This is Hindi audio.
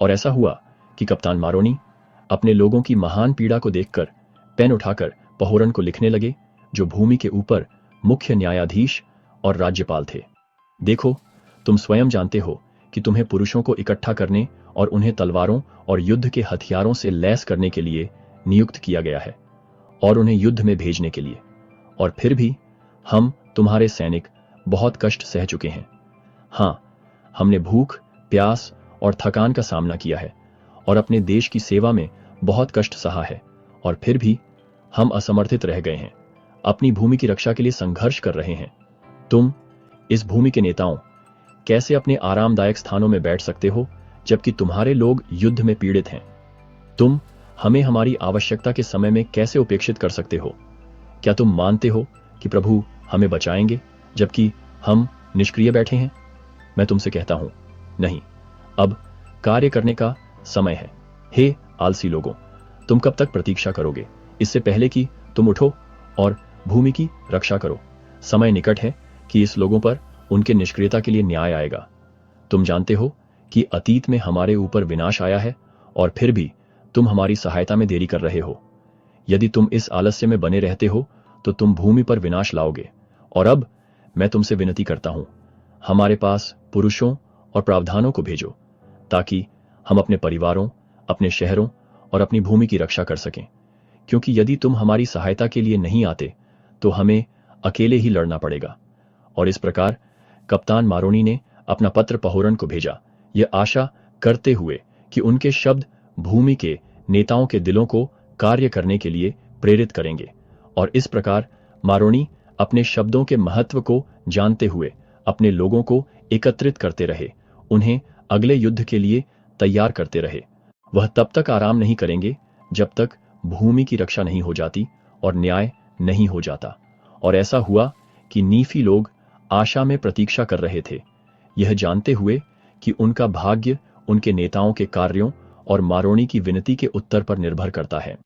और ऐसा हुआ कि कप्तान मारोनी अपने लोगों की महान पीड़ा को देखकर पेन उठाकर पहोरन को लिखने लगे, जो भूमि के ऊपर मुख्य न्यायाधीश और राज्यपाल थे। देखो, तुम स्वयं जानते हो कि तुम्हें पुरुषों को इकट्ठा करने और उन्हें तलवारों और युद्ध के हथियारों से लैस करने के लिए नियुक्त किया गया है और उन्हें युद्ध में भेजने के लिए। और फिर भी हम तुम्हारे सैनिक बहुत कष्ट सह चुके हैं। हाँ, हमने भूख, प्यास और थकान का सामना किया है और अपने देश की सेवा में बहुत कष्ट सहा है, और फिर भी हम असमर्थित रह गए हैं। अपनी भूमि की रक्षा के लिए संघर्ष कर रहे हैं। तुम, इस भूमि के नेताओं, कैसे अपने आरामदायक स्थानों में बैठ सकते हो जबकि तुम्हारे लोग युद्ध में पीड़ित हैं? तुम हमें हमारी आवश्यकता के समय में कैसे उपेक्षित कर सकते हो? क्या तुम मानते हो कि प्रभु हमें बचाएंगे जबकि हम निष्क्रिय बैठे हैं? मैं तुमसे कहता हूं, नहीं, अब कार्य करने का समय है। हे आलसी लोगों, तुम कब तक प्रतीक्षा करोगे, इससे पहले कि तुम उठो और भूमि की रक्षा करो? समय निकट है कि इस लोगों पर उनके निष्क्रियता के लिए न्याय आएगा। तुम जानते हो कि अतीत में हमारे ऊपर विनाश आया है और फिर भी तुम हमारी सहायता में देरी कर रहे हो। यदि तुम इस आलस्य में बने रहते हो तो तुम भूमि पर विनाश लाओगे। और अब मैं तुमसे विनती करता हूं, हमारे पास पुरुषों और प्रावधानों को भेजो ताकि हम अपने परिवारों, अपने शहरों और अपनी भूमि की रक्षा कर सकें, क्योंकि यदि तुम हमारी सहायता के लिए नहीं आते तो हमें अकेले ही लड़ना पड़ेगा। और इस प्रकार कप्तान मारोनी ने अपना पत्र पहोरन को भेजा, यह आशा करते हुए कि उनके शब्द भूमि के नेताओं के दिलों को कार्य करने के लिए प्रेरित करेंगे। और इस प्रकार मारोनी अपने शब्दों के महत्व को जानते हुए अपने लोगों को एकत्रित करते रहे, उन्हें अगले युद्ध के लिए तैयार करते रहे। वह तब तक आराम नहीं करेंगे जब तक भूमि की रक्षा नहीं हो जाती और न्याय नहीं हो जाता। और ऐसा हुआ कि नीफी लोग आशा में प्रतीक्षा कर रहे थे, यह जानते हुए कि उनका भाग्य उनके नेताओं के कार्यों और मारोनी की विनती के उत्तर पर निर्भर करता है।